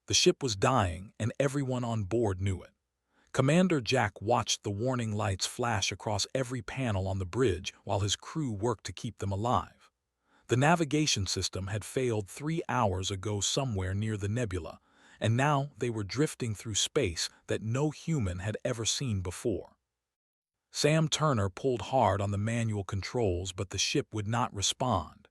The ship was dying, and everyone on board knew it. Commander Jack watched the warning lights flash across every panel on the bridge while his crew worked to keep them alive. The navigation system had failed 3 hours ago somewhere near the nebula, and now they were drifting through space that no human had ever seen before. Sam Turner pulled hard on the manual controls, but the ship would not respond.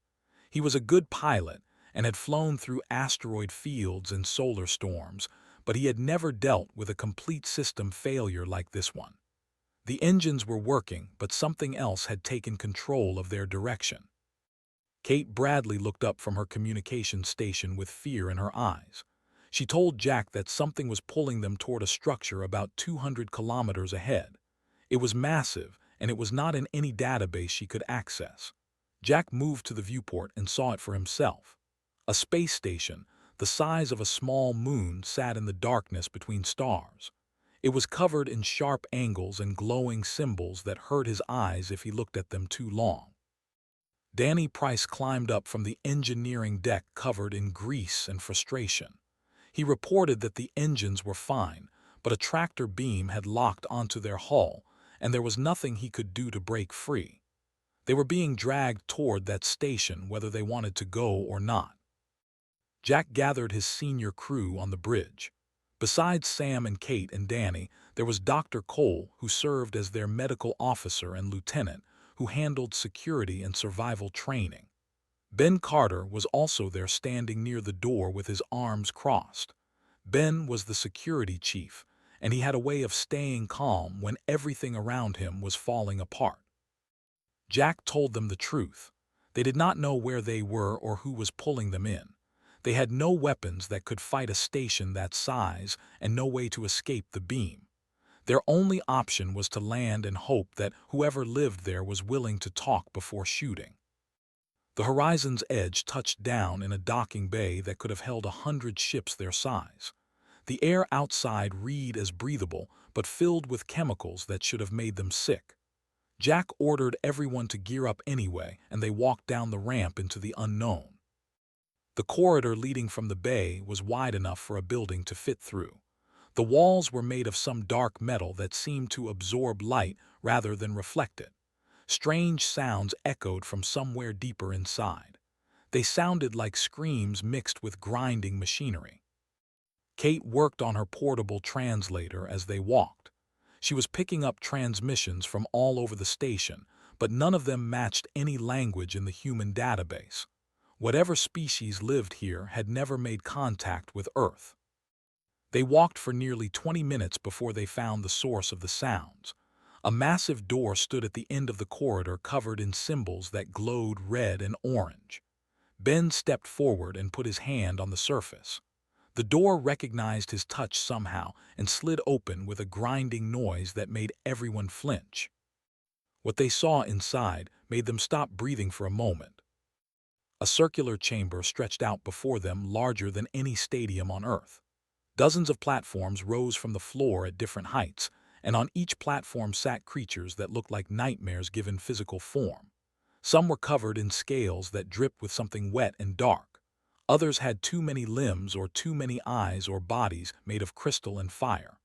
He was a good pilot and had flown through asteroid fields and solar storms, but he had never dealt with a complete system failure like this one. The engines were working, but something else had taken control of their direction. Kate Bradley looked up from her communication station with fear in her eyes. She told Jack that something was pulling them toward a structure about 200 kilometers ahead. It was massive, and it was not in any database she could access. Jack moved to the viewport and saw it for himself. A space station, the size of a small moon, sat in the darkness between stars. It was covered in sharp angles and glowing symbols that hurt his eyes if he looked at them too long. Danny Price climbed up from the engineering deck covered in grease and frustration. He reported that the engines were fine, but a tractor beam had locked onto their hull, and there was nothing he could do to break free. They were being dragged toward that station whether they wanted to go or not. Jack gathered his senior crew on the bridge. Besides Sam and Kate and Danny, there was Dr. Cole, who served as their medical officer, and Lieutenant, who handled security and survival training. Ben Carter was also there, standing near the door with his arms crossed. Ben was the security chief, and he had a way of staying calm when everything around him was falling apart. Jack told them the truth. They did not know where they were or who was pulling them in. They had no weapons that could fight a station that size and no way to escape the beam. Their only option was to land and hope that whoever lived there was willing to talk before shooting. The horizon's edge touched down in a docking bay that could have held 100 ships their size. The air outside reeked as breathable, but filled with chemicals that should have made them sick. Jack ordered everyone to gear up anyway, and they walked down the ramp into the unknown. The corridor leading from the bay was wide enough for a building to fit through. The walls were made of some dark metal that seemed to absorb light rather than reflect it. Strange sounds echoed from somewhere deeper inside. They sounded like screams mixed with grinding machinery. Kate worked on her portable translator as they walked. She was picking up transmissions from all over the station, but none of them matched any language in the human database. Whatever species lived here had never made contact with Earth. They walked for nearly 20 minutes before they found the source of the sounds. A massive door stood at the end of the corridor, covered in symbols that glowed red and orange. Ben stepped forward and put his hand on the surface. The door recognized his touch somehow and slid open with a grinding noise that made everyone flinch. What they saw inside made them stop breathing for a moment. A circular chamber stretched out before them, larger than any stadium on Earth. Dozens of platforms rose from the floor at different heights, and on each platform sat creatures that looked like nightmares given physical form. Some were covered in scales that dripped with something wet and dark. Others had too many limbs or too many eyes or bodies made of crystal and fire.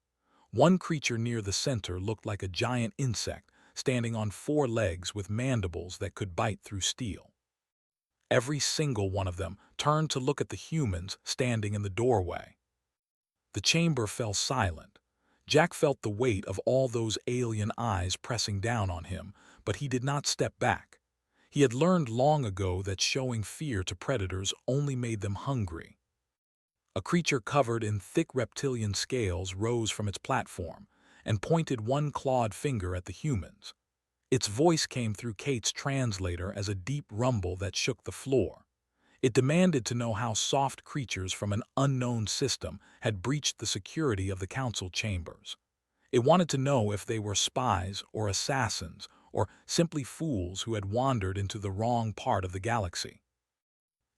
One creature near the center looked like a giant insect, standing on 4 legs with mandibles that could bite through steel. Every single one of them turned to look at the humans standing in the doorway. The chamber fell silent. Jack felt the weight of all those alien eyes pressing down on him, but he did not step back. He had learned long ago that showing fear to predators only made them hungry. A creature covered in thick reptilian scales rose from its platform and pointed one clawed finger at the humans. Its voice came through Kate's translator as a deep rumble that shook the floor. It demanded to know how soft creatures from an unknown system had breached the security of the council chambers. It wanted to know if they were spies or assassins or simply fools who had wandered into the wrong part of the galaxy.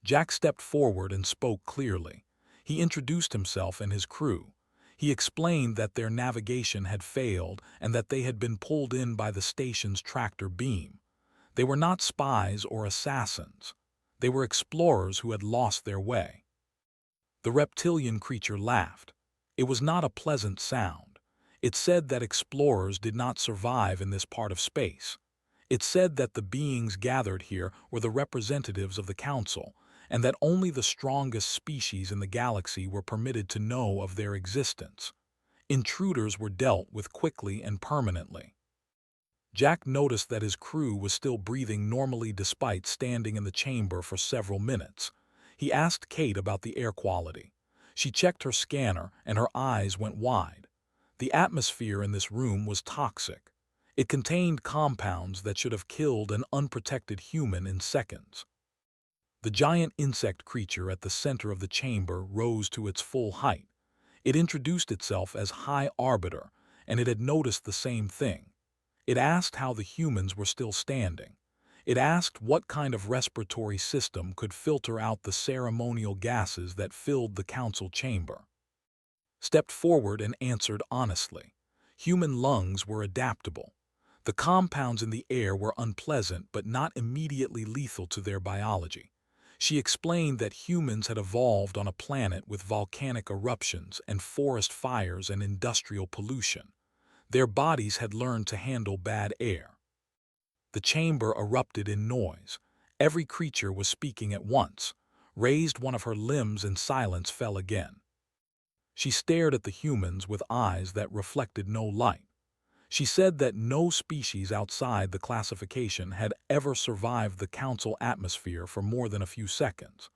Jack stepped forward and spoke clearly. He introduced himself and his crew. He explained that their navigation had failed and that they had been pulled in by the station's tractor beam. They were not spies or assassins. They were explorers who had lost their way. The reptilian creature laughed. It was not a pleasant sound. It said that explorers did not survive in this part of space. It said that the beings gathered here were the representatives of the Council, and that only the strongest species in the galaxy were permitted to know of their existence. Intruders were dealt with quickly and permanently. Jack noticed that his crew was still breathing normally despite standing in the chamber for several minutes. He asked Kate about the air quality. She checked her scanner, and her eyes went wide. The atmosphere in this room was toxic. It contained compounds that should have killed an unprotected human in seconds. The giant insect creature at the center of the chamber rose to its full height. It introduced itself as High Arbiter, and it had noticed the same thing. It asked how the humans were still standing. It asked what kind of respiratory system could filter out the ceremonial gases that filled the council chamber. Stepped forward and answered honestly. Human lungs were adaptable. The compounds in the air were unpleasant but not immediately lethal to their biology. She explained that humans had evolved on a planet with volcanic eruptions and forest fires and industrial pollution. Their bodies had learned to handle bad air. The chamber erupted in noise. Every creature was speaking at once. Raised one of her limbs and silence fell again. She stared at the humans with eyes that reflected no light. She said that no species outside the classification had ever survived the council atmosphere for more than a few seconds.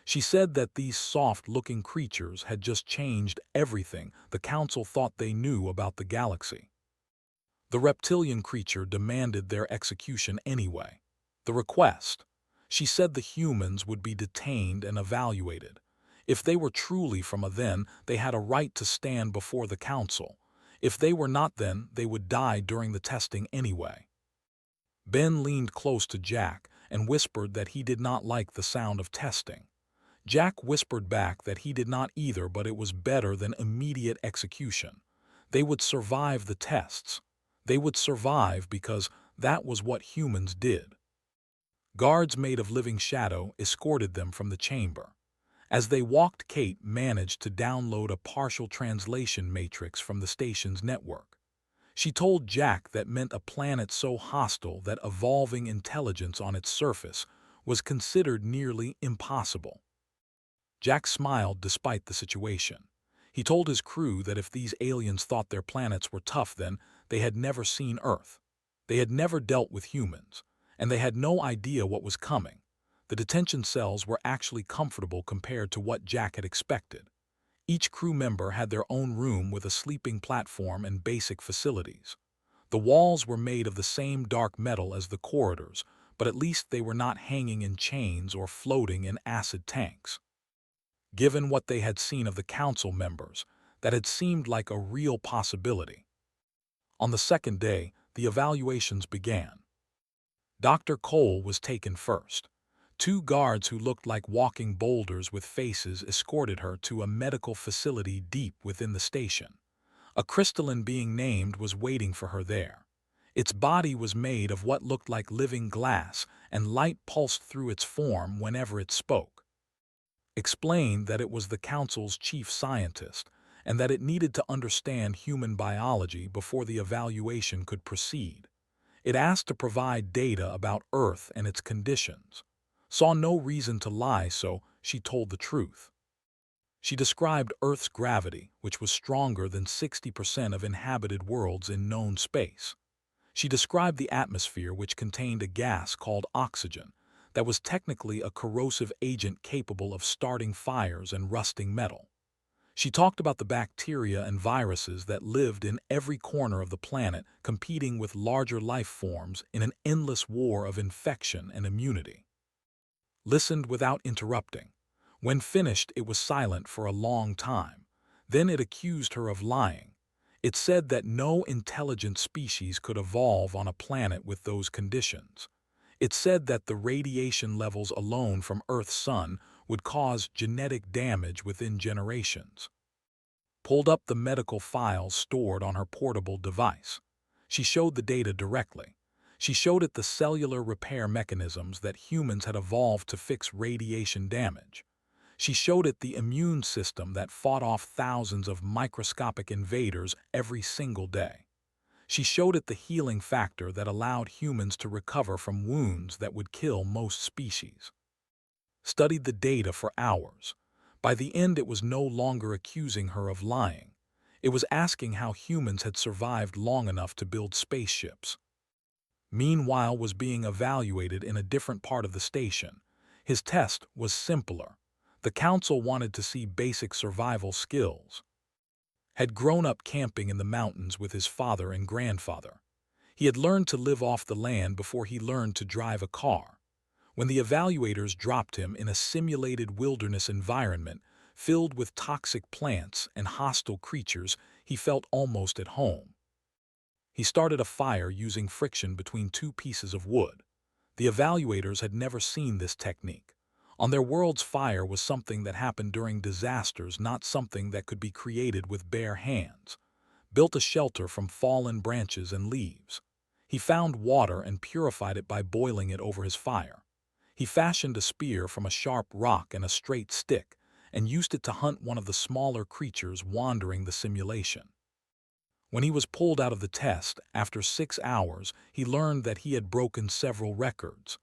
She said that these soft-looking creatures had just changed everything the council thought they knew about the galaxy. The reptilian creature demanded their execution anyway. The request. She said the humans would be detained and evaluated. If they were truly from a then, they had a right to stand before the council. If they were not then, they would die during the testing anyway. Ben leaned close to Jack and whispered that he did not like the sound of testing. Jack whispered back that he did not either, but it was better than immediate execution. They would survive the tests. They would survive because that was what humans did. Guards made of living shadow escorted them from the chamber. As they walked, Kate managed to download a partial translation matrix from the station's network. She told Jack that meant a planet so hostile that evolving intelligence on its surface was considered nearly impossible. Jack smiled despite the situation. He told his crew that if these aliens thought their planets were tough, then they had never seen Earth. They had never dealt with humans, and they had no idea what was coming. The detention cells were actually comfortable compared to what Jack had expected. Each crew member had their own room with a sleeping platform and basic facilities. The walls were made of the same dark metal as the corridors, but at least they were not hanging in chains or floating in acid tanks. Given what they had seen of the council members, that had seemed like a real possibility. On the second day, the evaluations began. Dr. Cole was taken first. Two guards who looked like walking boulders with faces escorted her to a medical facility deep within the station. A crystalline being named was waiting for her there. Its body was made of what looked like living glass, and light pulsed through its form whenever it spoke. Explained that it was the council's chief scientist, and that it needed to understand human biology before the evaluation could proceed. It asked to provide data about Earth and its conditions. Saw no reason to lie, so she told the truth. She described Earth's gravity, which was stronger than 60% of inhabited worlds in known space. She described the atmosphere, which contained a gas called oxygen, that was technically a corrosive agent capable of starting fires and rusting metal. She talked about the bacteria and viruses that lived in every corner of the planet, competing with larger life forms in an endless war of infection and immunity. Listened without interrupting. When finished, it was silent for a long time. Then it accused her of lying. It said that no intelligent species could evolve on a planet with those conditions. It said that the radiation levels alone from Earth's sun would cause genetic damage within generations. Pulled up the medical files stored on her portable device. She showed the data directly. She showed it the cellular repair mechanisms that humans had evolved to fix radiation damage. She showed it the immune system that fought off thousands of microscopic invaders every single day. She showed it the healing factor that allowed humans to recover from wounds that would kill most species. Studied the data for hours. By the end, it was no longer accusing her of lying. It was asking how humans had survived long enough to build spaceships. Meanwhile was being evaluated in a different part of the station. His test was simpler. The council wanted to see basic survival skills. Had grown up camping in the mountains with his father and grandfather. He had learned to live off the land before he learned to drive a car. When the evaluators dropped him in a simulated wilderness environment filled with toxic plants and hostile creatures, he felt almost at home. He started a fire using friction between two pieces of wood. The evaluators had never seen this technique. On their world's, fire was something that happened during disasters, not something that could be created with bare hands. Built a shelter from fallen branches and leaves. He found water and purified it by boiling it over his fire. He fashioned a spear from a sharp rock and a straight stick, and used it to hunt one of the smaller creatures wandering the simulation. When he was pulled out of the test, after 6 hours, he learned that he had broken several records.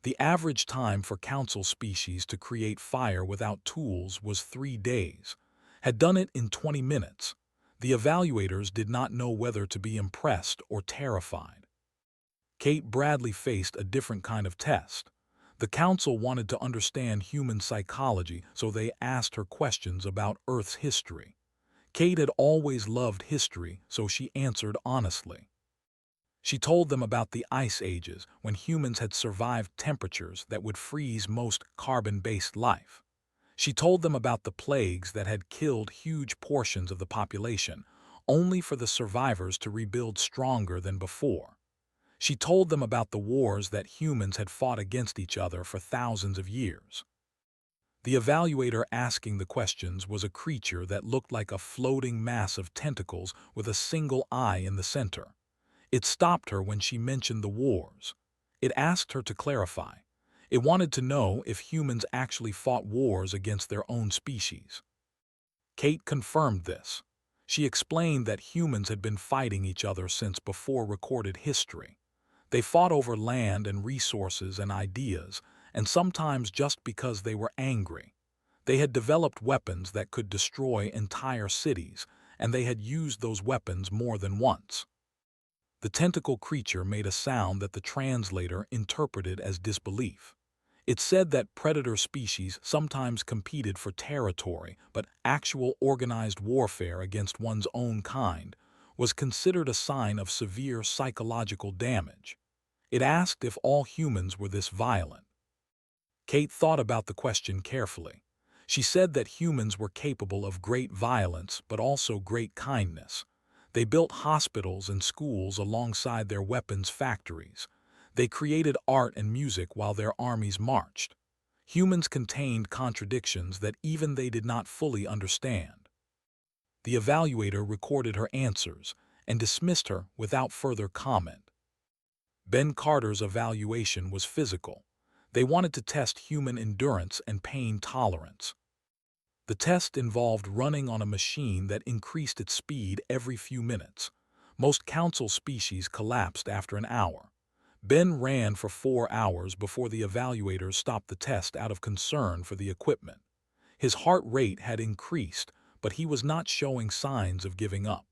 The average time for council species to create fire without tools was 3 days. Had done it in 20 minutes. The evaluators did not know whether to be impressed or terrified. Kate Bradley faced a different kind of test. The council wanted to understand human psychology, so they asked her questions about Earth's history. Kate had always loved history, so she answered honestly. She told them about the ice ages, when humans had survived temperatures that would freeze most carbon-based life. She told them about the plagues that had killed huge portions of the population, only for the survivors to rebuild stronger than before. She told them about the wars that humans had fought against each other for thousands of years. The evaluator asking the questions was a creature that looked like a floating mass of tentacles with a single eye in the center. It stopped her when she mentioned the wars. It asked her to clarify. It wanted to know if humans actually fought wars against their own species. Kate confirmed this. She explained that humans had been fighting each other since before recorded history. They fought over land and resources and ideas, and sometimes just because they were angry. They had developed weapons that could destroy entire cities, and they had used those weapons more than once. The tentacle creature made a sound that the translator interpreted as disbelief. It said that predator species sometimes competed for territory, but actual organized warfare against one's own kind was considered a sign of severe psychological damage. It asked if all humans were this violent. Kate thought about the question carefully. She said that humans were capable of great violence, but also great kindness. They built hospitals and schools alongside their weapons factories. They created art and music while their armies marched. Humans contained contradictions that even they did not fully understand. The evaluator recorded her answers and dismissed her without further comment. Ben Carter's evaluation was physical. They wanted to test human endurance and pain tolerance. The test involved running on a machine that increased its speed every few minutes. Most council species collapsed after an hour. Ben ran for 4 hours before the evaluators stopped the test out of concern for the equipment. His heart rate had increased, but he was not showing signs of giving up.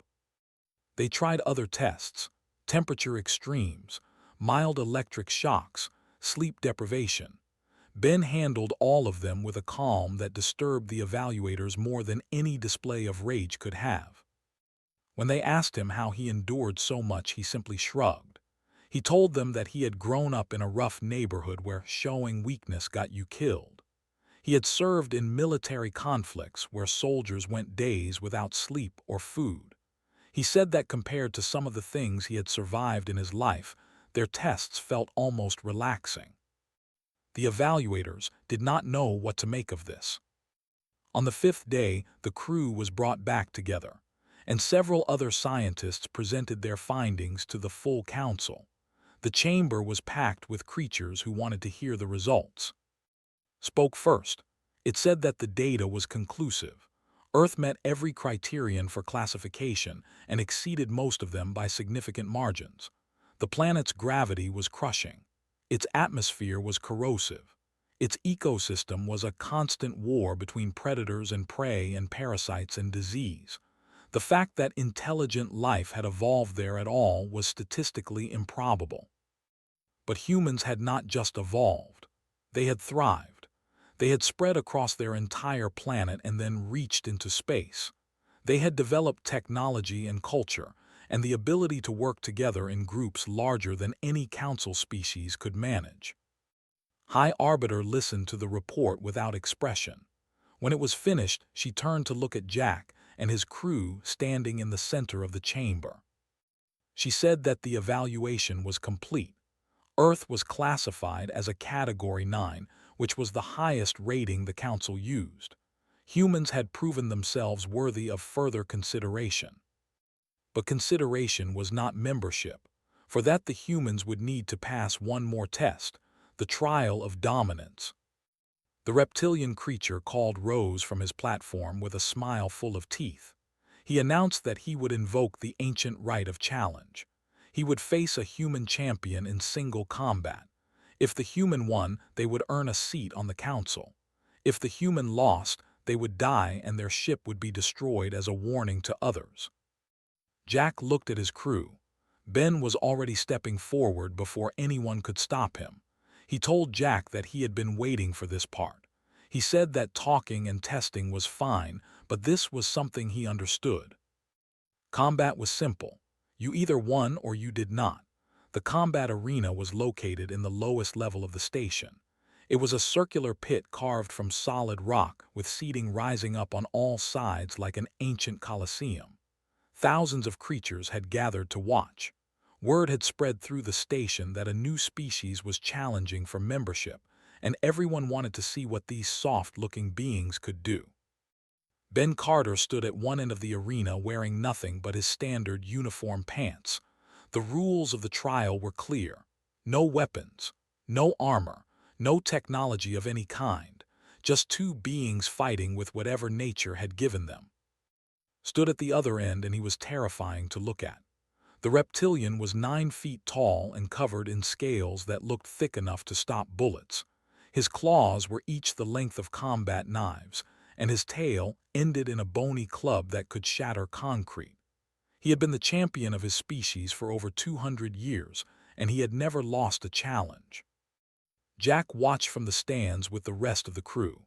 They tried other tests: temperature extremes, mild electric shocks, sleep deprivation. Ben handled all of them with a calm that disturbed the evaluators more than any display of rage could have. When they asked him how he endured so much, he simply shrugged. He told them that he had grown up in a rough neighborhood where showing weakness got you killed. He had served in military conflicts where soldiers went days without sleep or food. He said that compared to some of the things he had survived in his life, their tests felt almost relaxing. The evaluators did not know what to make of this. On the 5th day, the crew was brought back together, and several other scientists presented their findings to the full council. The chamber was packed with creatures who wanted to hear the results. Spoke first. It said that the data was conclusive. Earth met every criterion for classification and exceeded most of them by significant margins. The planet's gravity was crushing. Its atmosphere was corrosive. Its ecosystem was a constant war between predators and prey and parasites and disease. The fact that intelligent life had evolved there at all was statistically improbable. But humans had not just evolved. They had thrived. They had spread across their entire planet and then reached into space. They had developed technology and culture, and the ability to work together in groups larger than any council species could manage. High Arbiter listened to the report without expression. When it was finished, she turned to look at Jack and his crew standing in the center of the chamber. She said that the evaluation was complete. Earth was classified as a Category 9, which was the highest rating the Council used. Humans had proven themselves worthy of further consideration. But consideration was not membership. For that, the humans would need to pass one more test, the trial of dominance. The reptilian creature called rose from his platform with a smile full of teeth. He announced that he would invoke the ancient right of challenge. He would face a human champion in single combat. If the human won, they would earn a seat on the council. If the human lost, they would die and their ship would be destroyed as a warning to others. Jack looked at his crew. Ben was already stepping forward before anyone could stop him. He told Jack that he had been waiting for this part. He said that talking and testing was fine, but this was something he understood. Combat was simple. You either won or you did not. The combat arena was located in the lowest level of the station. It was a circular pit carved from solid rock with seating rising up on all sides like an ancient coliseum. Thousands of creatures had gathered to watch. Word had spread through the station that a new species was challenging for membership, and everyone wanted to see what these soft-looking beings could do. Ben Carter stood at one end of the arena wearing nothing but his standard uniform pants. The rules of the trial were clear. No weapons, no armor, no technology of any kind, just two beings fighting with whatever nature had given them. Stood at the other end, and he was terrifying to look at. The reptilian was 9 feet tall and covered in scales that looked thick enough to stop bullets. His claws were each the length of combat knives, and his tail ended in a bony club that could shatter concrete. He had been the champion of his species for over 200 years, and he had never lost a challenge. Jack watched from the stands with the rest of the crew.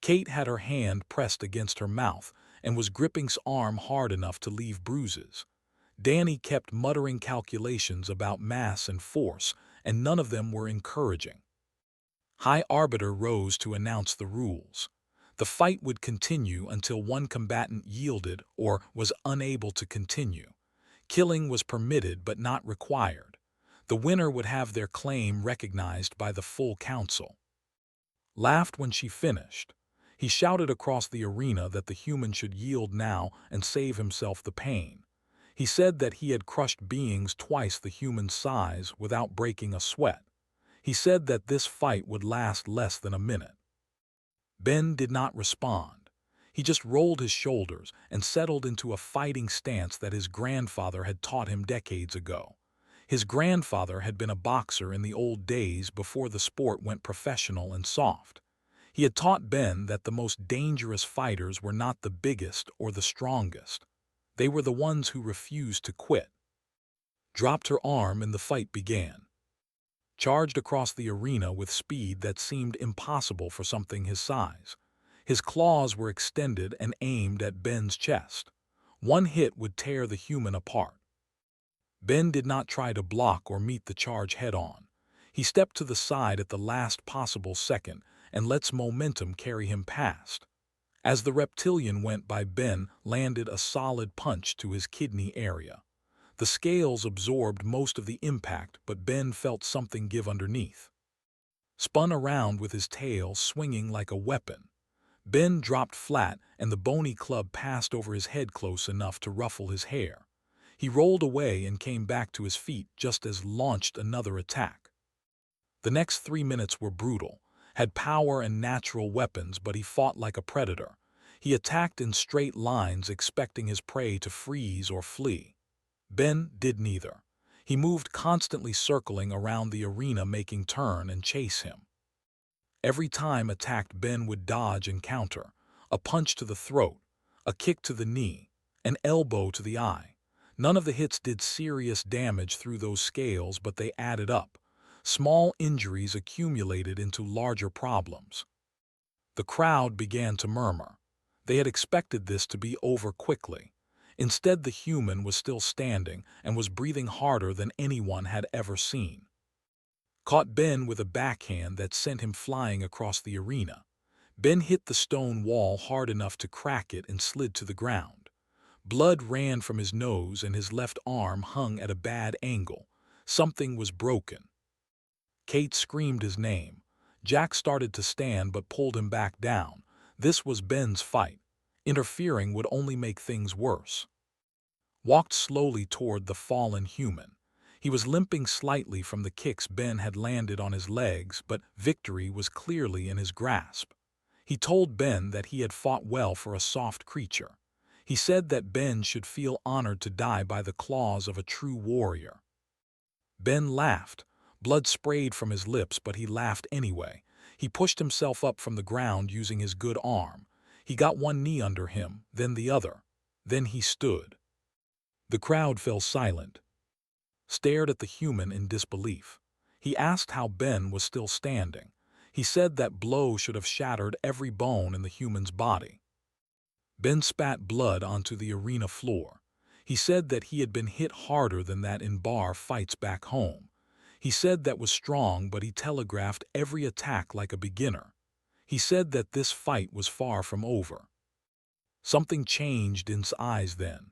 Kate had her hand pressed against her mouth and was gripping his arm hard enough to leave bruises. Danny kept muttering calculations about mass and force, and none of them were encouraging. High Arbiter rose to announce the rules. The fight would continue until one combatant yielded or was unable to continue. Killing was permitted but not required. The winner would have their claim recognized by the full council. Laughed when she finished. He shouted across the arena that the human should yield now and save himself the pain. He said that he had crushed beings twice the human size without breaking a sweat. He said that this fight would last less than a minute. Ben did not respond. He just rolled his shoulders and settled into a fighting stance that his grandfather had taught him decades ago. His grandfather had been a boxer in the old days before the sport went professional and soft. He had taught Ben that the most dangerous fighters were not the biggest or the strongest. They were the ones who refused to quit. Dropped her arm and the fight began. Charged across the arena with speed that seemed impossible for something his size. His claws were extended and aimed at Ben's chest. One hit would tear the human apart. Ben did not try to block or meet the charge head-on. He stepped to the side at the last possible second and lets momentum carry him past. As the reptilian went by, Ben landed a solid punch to his kidney area. The scales absorbed most of the impact, but Ben felt something give underneath. Spun around with his tail swinging like a weapon. Ben dropped flat, and the bony club passed over his head close enough to ruffle his hair. He rolled away and came back to his feet just as launched another attack. The next 3 minutes were brutal. had power and natural weapons, but he fought like a predator. He attacked in straight lines, expecting his prey to freeze or flee. Ben did neither. He moved constantly, circling around the arena, making turn and chase him. Every time attacked, Ben would dodge and counter. A punch to the throat, a kick to the knee, an elbow to the eye. None of the hits did serious damage through those scales, but they added up. Small injuries accumulated into larger problems. The crowd began to murmur. They had expected this to be over quickly. Instead, the human was still standing and was breathing harder than anyone had ever seen. Caught Ben with a backhand that sent him flying across the arena. Ben hit the stone wall hard enough to crack it and slid to the ground. Blood ran from his nose and his left arm hung at a bad angle. Something was broken. Kate screamed his name. Jack started to stand but pulled him back down. This was Ben's fight. Interfering would only make things worse. Walked slowly toward the fallen human. He was limping slightly from the kicks Ben had landed on his legs, but victory was clearly in his grasp. He told Ben that he had fought well for a soft creature. He said that Ben should feel honored to die by the claws of a true warrior. Ben laughed. Blood sprayed from his lips, but he laughed anyway. He pushed himself up from the ground using his good arm. He got one knee under him, then the other. Then he stood. The crowd fell silent, stared at the human in disbelief. He asked how Ben was still standing. He said that blow should have shattered every bone in the human's body. Ben spat blood onto the arena floor. He said that he had been hit harder than that in bar fights back home. He said that was strong, but he telegraphed every attack like a beginner. He said that this fight was far from over. Something changed in his eyes then.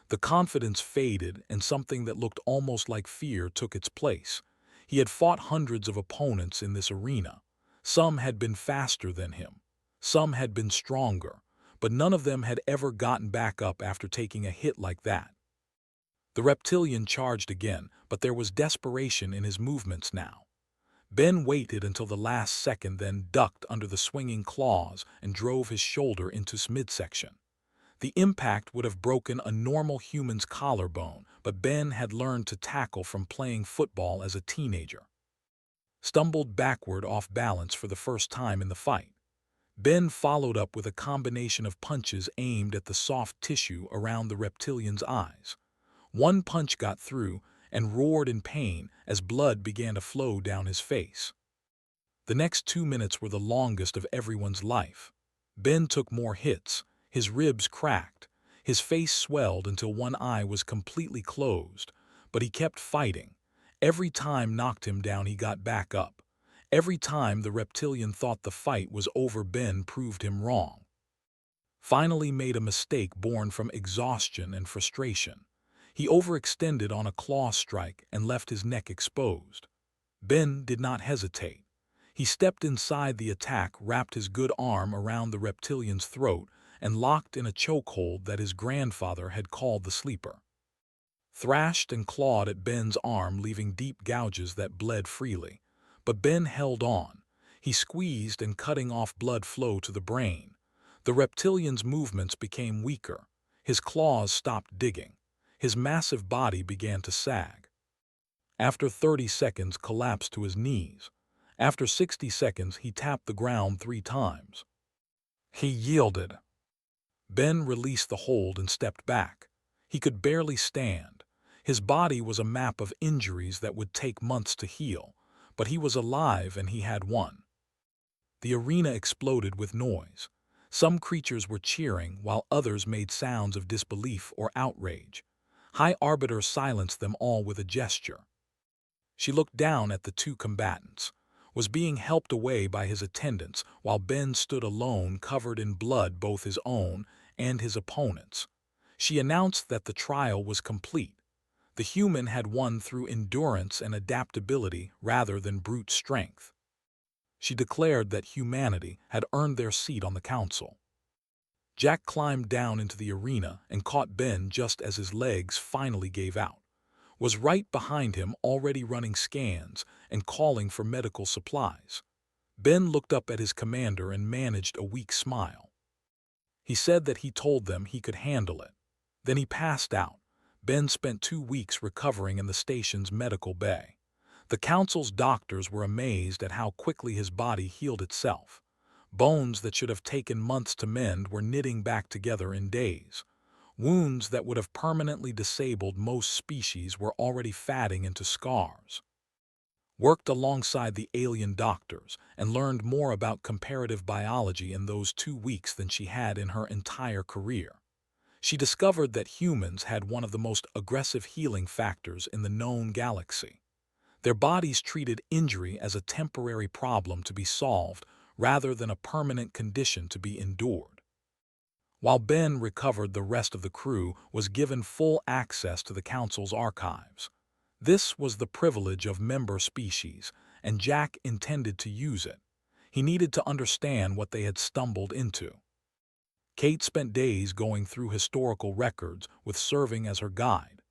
The confidence faded, and something that looked almost like fear took its place. He had fought hundreds of opponents in this arena. Some had been faster than him. Some had been stronger, but none of them had ever gotten back up after taking a hit like that. The reptilian charged again, but there was desperation in his movements now. Ben waited until the last second, then ducked under the swinging claws and drove his shoulder into his midsection. The impact would have broken a normal human's collarbone, but Ben had learned to tackle from playing football as a teenager. Stumbled backward off balance for the first time in the fight. Ben followed up with a combination of punches aimed at the soft tissue around the reptilian's eyes. One punch got through and roared in pain as blood began to flow down his face. The next 2 minutes were the longest of everyone's life. Ben took more hits. His ribs cracked. His face swelled until one eye was completely closed, but he kept fighting. Every time knocked him down, he got back up. Every time the reptilian thought the fight was over, Ben proved him wrong. Finally made a mistake born from exhaustion and frustration. He overextended on a claw strike and left his neck exposed. Ben did not hesitate. He stepped inside the attack, wrapped his good arm around the reptilian's throat, and locked in a chokehold that his grandfather had called the sleeper. Thrashed and clawed at Ben's arm, leaving deep gouges that bled freely. But Ben held on. He squeezed and cutting off blood flow to the brain. The reptilian's movements became weaker. His claws stopped digging. His massive body began to sag. After 30 seconds, collapsed to his knees. After 60 seconds, he tapped the ground 3 times. He yielded. Ben released the hold and stepped back. He could barely stand. His body was a map of injuries that would take months to heal, but he was alive and he had won. The arena exploded with noise. Some creatures were cheering while others made sounds of disbelief or outrage. High Arbiter silenced them all with a gesture. She looked down at the 2 combatants, was being helped away by his attendants while Ben stood alone, covered in blood, both his own and his opponent's. She announced that the trial was complete. The human had won through endurance and adaptability rather than brute strength. She declared that humanity had earned their seat on the council. Jack climbed down into the arena and caught Ben just as his legs finally gave out. Was right behind him, already running scans and calling for medical supplies. Ben looked up at his commander and managed a weak smile. He said that he told them he could handle it. Then he passed out. Ben spent 2 weeks recovering in the station's medical bay. The council's doctors were amazed at how quickly his body healed itself. Bones that should have taken months to mend were knitting back together in days. Wounds that would have permanently disabled most species were already fatting into scars. Worked alongside the alien doctors and learned more about comparative biology in those 2 weeks than she had in her entire career. She discovered that humans had one of the most aggressive healing factors in the known galaxy. Their bodies treated injury as a temporary problem to be solved rather than a permanent condition to be endured. While Ben recovered, the rest of the crew was given full access to the Council's archives. This was the privilege of member species, and Jack intended to use it. He needed to understand what they had stumbled into. Kate spent days going through historical records, with serving as her guide.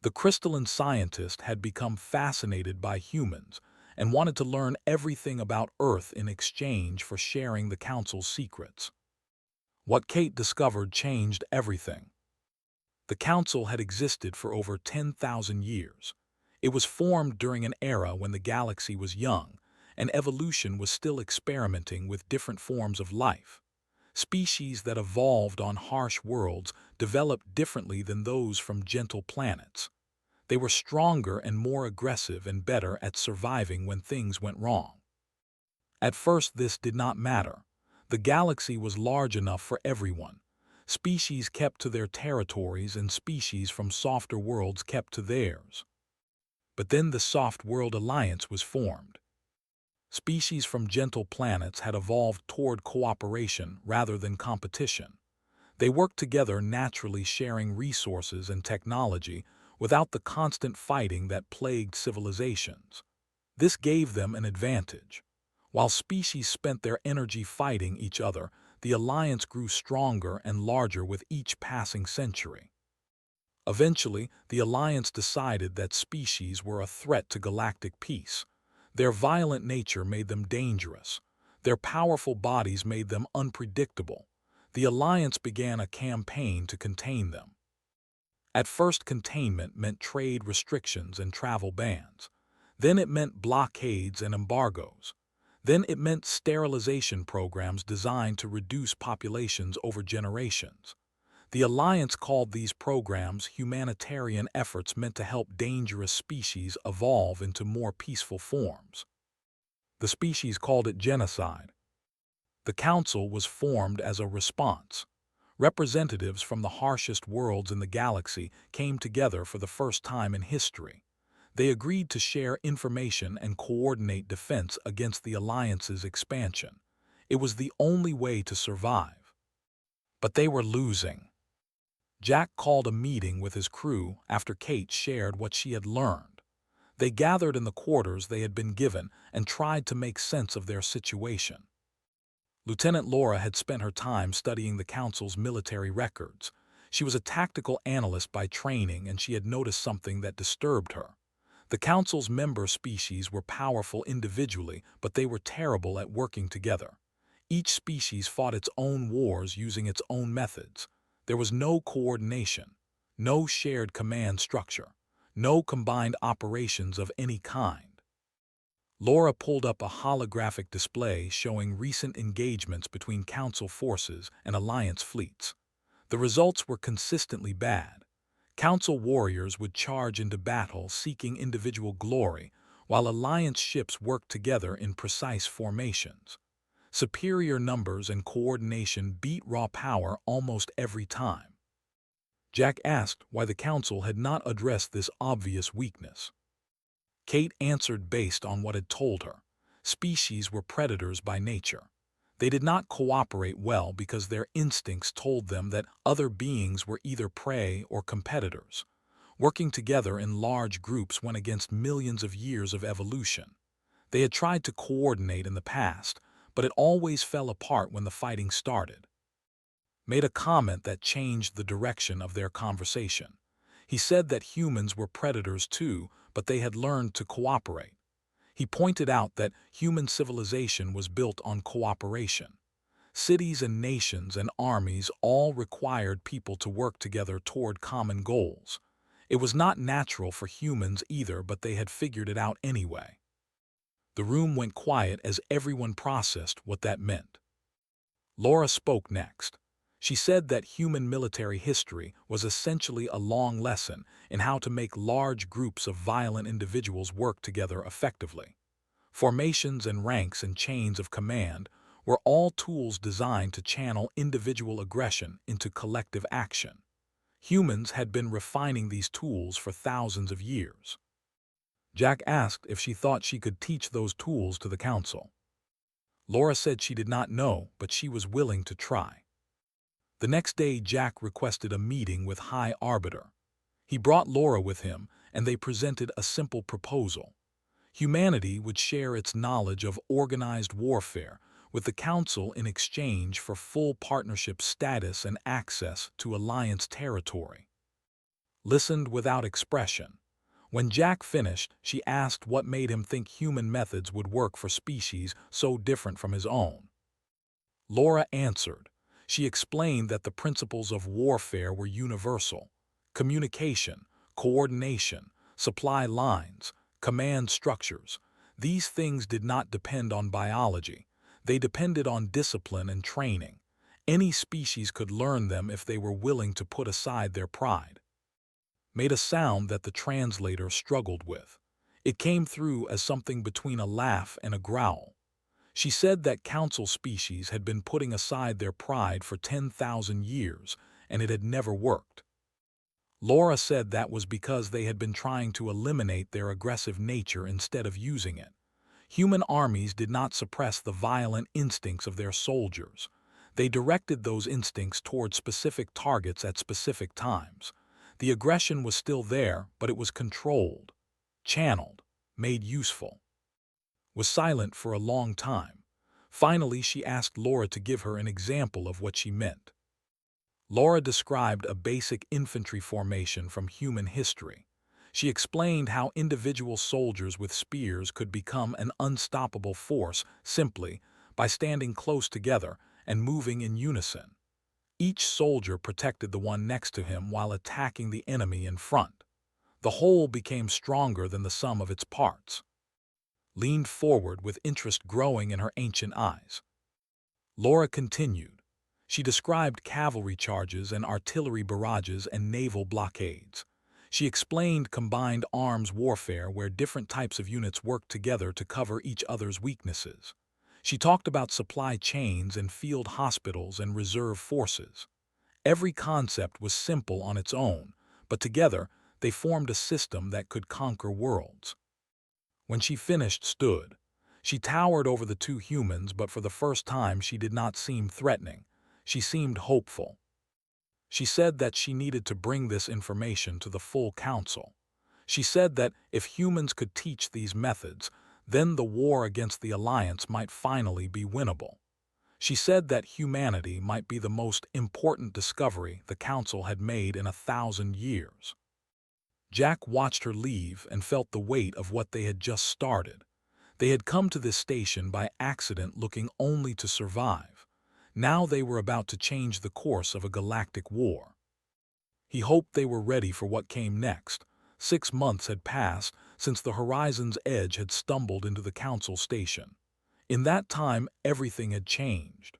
The crystalline scientist had become fascinated by humans and wanted to learn everything about Earth in exchange for sharing the Council's secrets. What Kate discovered changed everything. The Council had existed for over 10,000 years. It was formed during an era when the galaxy was young, and evolution was still experimenting with different forms of life. Species that evolved on harsh worlds developed differently than those from gentle planets. They were stronger and more aggressive and better at surviving when things went wrong. At first, this did not matter. The galaxy was large enough for everyone. Species kept to their territories and species from softer worlds kept to theirs. But then the Soft World Alliance was formed. Species from gentle planets had evolved toward cooperation rather than competition. They worked together naturally, sharing resources and technology without the constant fighting that plagued civilizations. This gave them an advantage. While species spent their energy fighting each other, the alliance grew stronger and larger with each passing century. Eventually, the alliance decided that species were a threat to galactic peace. Their violent nature made them dangerous. Their powerful bodies made them unpredictable. The alliance began a campaign to contain them. At first, containment meant trade restrictions and travel bans. Then it meant blockades and embargoes. Then it meant sterilization programs designed to reduce populations over generations. The Alliance called these programs humanitarian efforts meant to help dangerous species evolve into more peaceful forms. The species called it genocide. The Council was formed as a response. Representatives from the harshest worlds in the galaxy came together for the first time in history. They agreed to share information and coordinate defense against the Alliance's expansion. It was the only way to survive. But they were losing. Jack called a meeting with his crew after Kate shared what she had learned. They gathered in the quarters they had been given and tried to make sense of their situation. Lieutenant Laura had spent her time studying the Council's military records. She was a tactical analyst by training, and she had noticed something that disturbed her. The Council's member species were powerful individually, but they were terrible at working together. Each species fought its own wars using its own methods. There was no coordination, no shared command structure, no combined operations of any kind. Laura pulled up a holographic display showing recent engagements between Council forces and Alliance fleets. The results were consistently bad. Council warriors would charge into battle seeking individual glory, while Alliance ships worked together in precise formations. Superior numbers and coordination beat raw power almost every time. Jack asked why the Council had not addressed this obvious weakness. Kate answered based on what had told her. Species were predators by nature. They did not cooperate well because their instincts told them that other beings were either prey or competitors. Working together in large groups went against millions of years of evolution. They had tried to coordinate in the past, but it always fell apart when the fighting started. Made a comment that changed the direction of their conversation. He said that humans were predators too, but they had learned to cooperate. He pointed out that human civilization was built on cooperation. Cities and nations and armies all required people to work together toward common goals. It was not natural for humans either, but they had figured it out anyway. The room went quiet as everyone processed what that meant. Laura spoke next. She said that human military history was essentially a long lesson in how to make large groups of violent individuals work together effectively. Formations and ranks and chains of command were all tools designed to channel individual aggression into collective action. Humans had been refining these tools for thousands of years. Jack asked if she thought she could teach those tools to the council. Laura said she did not know, but she was willing to try. The next day, Jack requested a meeting with High Arbiter. He brought Laura with him, and they presented a simple proposal. Humanity would share its knowledge of organized warfare with the Council in exchange for full partnership status and access to Alliance territory. Listened without expression. When Jack finished, she asked what made him think human methods would work for species so different from his own. Laura answered. She explained that the principles of warfare were universal: communication, coordination, supply lines, command structures. These things did not depend on biology. They depended on discipline and training. Any species could learn them if they were willing to put aside their pride. Made a sound that the translator struggled with. It came through as something between a laugh and a growl. She said that council species had been putting aside their pride for 10,000 years, and it had never worked. Laura said that was because they had been trying to eliminate their aggressive nature instead of using it. Human armies did not suppress the violent instincts of their soldiers. They directed those instincts toward specific targets at specific times. The aggression was still there, but it was controlled, channeled, made useful. Was silent for a long time. Finally, she asked Laura to give her an example of what she meant. Laura described a basic infantry formation from human history. She explained how individual soldiers with spears could become an unstoppable force simply by standing close together and moving in unison. Each soldier protected the one next to him while attacking the enemy in front. The whole became stronger than the sum of its parts. Leaned forward with interest growing in her ancient eyes. Laura continued. She described cavalry charges and artillery barrages and naval blockades. She explained combined arms warfare where different types of units worked together to cover each other's weaknesses. She talked about supply chains and field hospitals and reserve forces. Every concept was simple on its own, but together they formed a system that could conquer worlds. When she finished, stood. She towered over the two humans, but for the first time she did not seem threatening. She seemed hopeful. She said that she needed to bring this information to the full council. She said that if humans could teach these methods, then the war against the Alliance might finally be winnable. She said that humanity might be the most important discovery the Council had made in 1,000 years. Jack watched her leave and felt the weight of what they had just started. They had come to this station by accident looking only to survive. Now they were about to change the course of a galactic war. He hoped they were ready for what came next. 6 months had passed since the Horizon's Edge had stumbled into the Council station. In that time, everything had changed.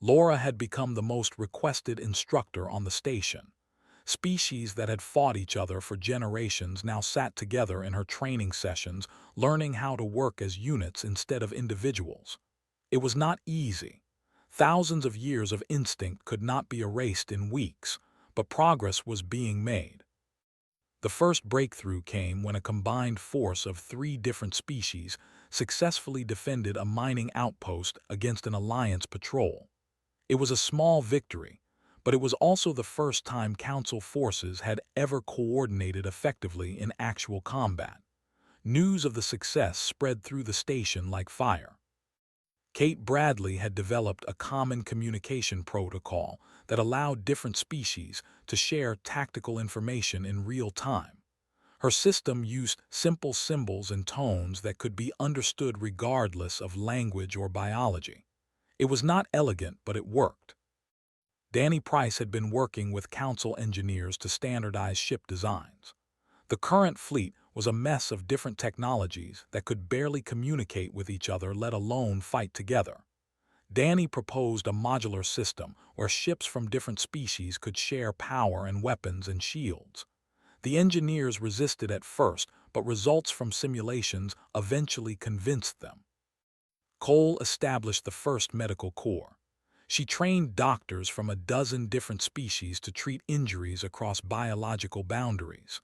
Laura had become the most requested instructor on the station. Species that had fought each other for generations now sat together in her training sessions, learning how to work as units instead of individuals. It was not easy. Thousands of years of instinct could not be erased in weeks, but progress was being made. The first breakthrough came when a combined force of 3 different species successfully defended a mining outpost against an Alliance patrol. It was a small victory, but it was also the first time Council forces had ever coordinated effectively in actual combat. News of the success spread through the station like fire. Kate Bradley had developed a common communication protocol that allowed different species to share tactical information in real time. Her system used simple symbols and tones that could be understood regardless of language or biology. It was not elegant, but it worked. Danny Price had been working with council engineers to standardize ship designs. The current fleet was a mess of different technologies that could barely communicate with each other, let alone fight together. Danny proposed a modular system where ships from different species could share power and weapons and shields. The engineers resisted at first, but results from simulations eventually convinced them. Cole established the first medical corps. She trained doctors from a dozen different species to treat injuries across biological boundaries.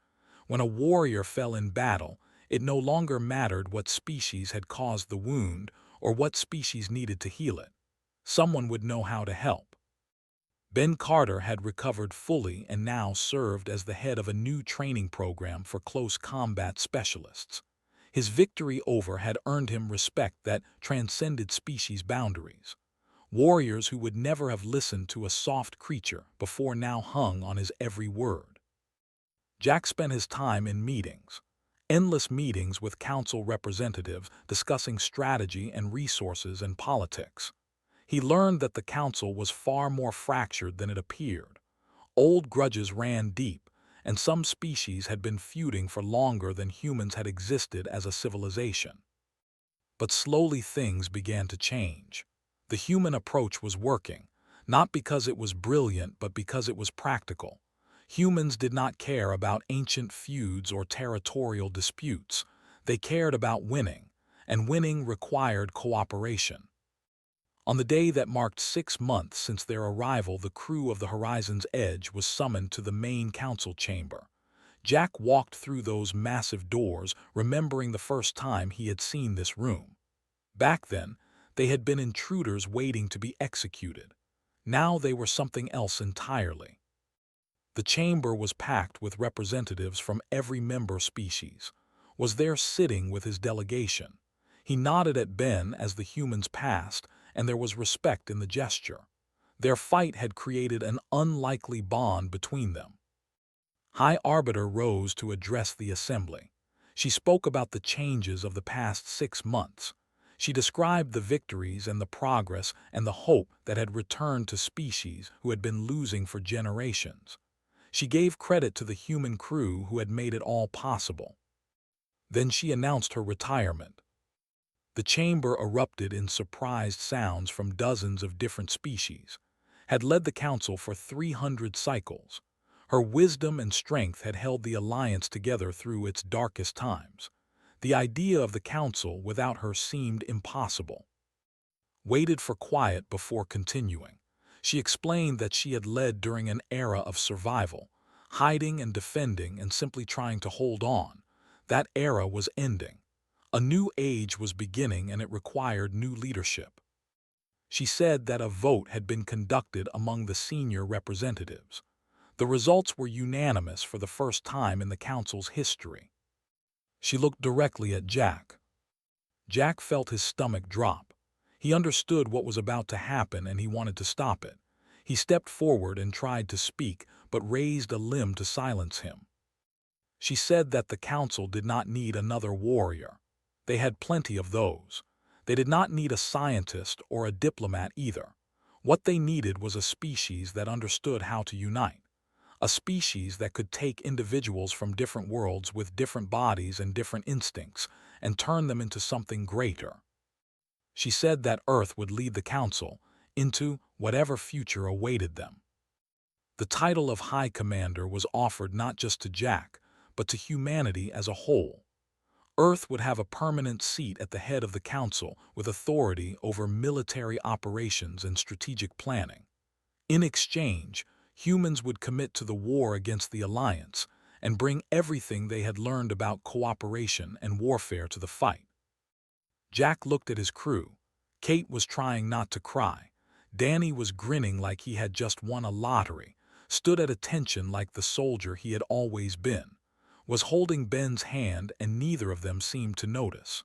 When a warrior fell in battle, it no longer mattered what species had caused the wound or what species needed to heal it. Someone would know how to help. Ben Carter had recovered fully and now served as the head of a new training program for close combat specialists. His victory over had earned him respect that transcended species boundaries. Warriors who would never have listened to a soft creature before now hung on his every word. Jack spent his time in meetings. Endless meetings with council representatives discussing strategy and resources and politics. He learned that the council was far more fractured than it appeared. Old grudges ran deep, and some species had been feuding for longer than humans had existed as a civilization. But slowly things began to change. The human approach was working, not because it was brilliant but because it was practical. Humans did not care about ancient feuds or territorial disputes. They cared about winning, and winning required cooperation. On the day that marked 6 months since their arrival, the crew of the Horizon's Edge was summoned to the main council chamber. Jack walked through those massive doors, remembering the first time he had seen this room. Back then, they had been intruders waiting to be executed. Now they were something else entirely. The chamber was packed with representatives from every member species. Was there sitting with his delegation. He nodded at Ben as the humans passed, and there was respect in the gesture. Their fight had created an unlikely bond between them. High Arbiter rose to address the assembly. She spoke about the changes of the past 6 months. She described the victories and the progress and the hope that had returned to species who had been losing for generations. She gave credit to the human crew who had made it all possible. Then she announced her retirement. The chamber erupted in surprised sounds from dozens of different species. Had led the council for 300 cycles. Her wisdom and strength had held the Alliance together through its darkest times. The idea of the council without her seemed impossible. Waited for quiet before continuing. She explained that she had led during an era of survival, hiding and defending and simply trying to hold on. That era was ending. A new age was beginning and it required new leadership. She said that a vote had been conducted among the senior representatives. The results were unanimous for the first time in the council's history. She looked directly at Jack. Jack felt his stomach drop. He understood what was about to happen and he wanted to stop it. He stepped forward and tried to speak, but raised a limb to silence him. She said that the council did not need another warrior. They had plenty of those. They did not need a scientist or a diplomat either. What they needed was a species that understood how to unite. A species that could take individuals from different worlds with different bodies and different instincts and turn them into something greater. She said that Earth would lead the council into whatever future awaited them. The title of High Commander was offered not just to Jack, but to humanity as a whole. Earth would have a permanent seat at the head of the council with authority over military operations and strategic planning. In exchange, humans would commit to the war against the Alliance and bring everything they had learned about cooperation and warfare to the fight. Jack looked at his crew. Kate was trying not to cry. Danny was grinning like he had just won a lottery, stood at attention like the soldier he had always been, was holding Ben's hand and neither of them seemed to notice.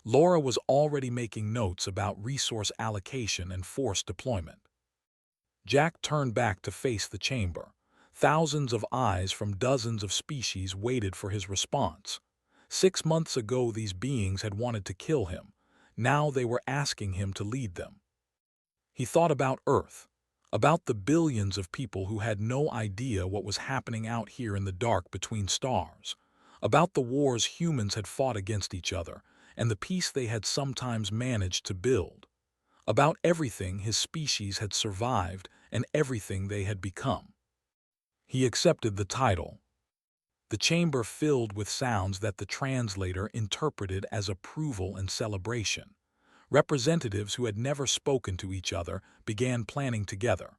Laura was already making notes about resource allocation and force deployment. Jack turned back to face the chamber. Thousands of eyes from dozens of species waited for his response. 6 months ago, these beings had wanted to kill him. Now they were asking him to lead them. He thought about Earth, about the billions of people who had no idea what was happening out here in the dark between stars, about the wars humans had fought against each other, and the peace they had sometimes managed to build, about everything his species had survived and everything they had become. He accepted the title. The chamber filled with sounds that the translator interpreted as approval and celebration. Representatives who had never spoken to each other began planning together.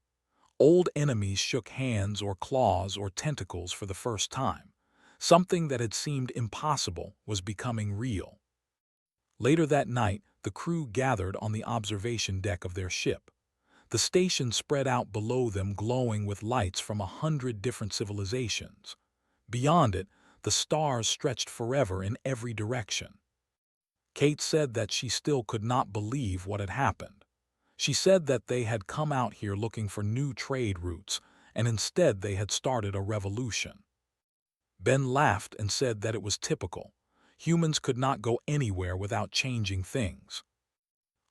Old enemies shook hands or claws or tentacles for the first time. Something that had seemed impossible was becoming real. Later that night, the crew gathered on the observation deck of their ship. The station spread out below them, glowing with lights from 100 different civilizations. Beyond it, the stars stretched forever in every direction. Kate said that she still could not believe what had happened. She said that they had come out here looking for new trade routes, and instead they had started a revolution. Ben laughed and said that it was typical. Humans could not go anywhere without changing things.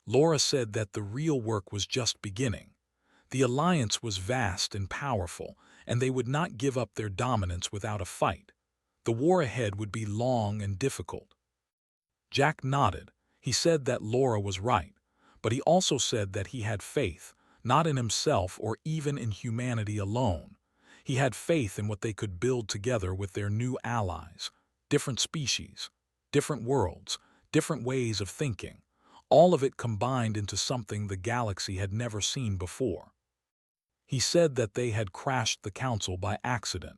Laura said that the real work was just beginning. The alliance was vast and powerful, and they would not give up their dominance without a fight. The war ahead would be long and difficult. Jack nodded. He said that Laura was right, but he also said that he had faith, not in himself or even in humanity alone. He had faith in what they could build together with their new allies, different species, different worlds, different ways of thinking, all of it combined into something the galaxy had never seen before. He said that they had crashed the council by accident.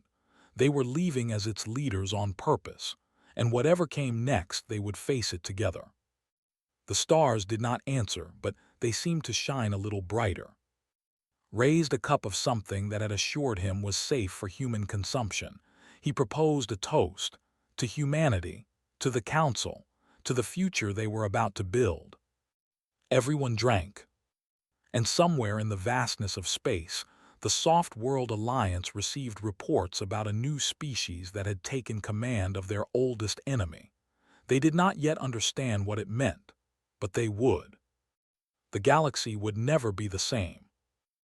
They were leaving as its leaders on purpose, and whatever came next, they would face it together. The stars did not answer, but they seemed to shine a little brighter. Raised a cup of something that had assured him was safe for human consumption. He proposed a toast to humanity, to the council, to the future they were about to build. Everyone drank. And somewhere in the vastness of space, the Soft World Alliance received reports about a new species that had taken command of their oldest enemy. They did not yet understand what it meant, but they would. The galaxy would never be the same.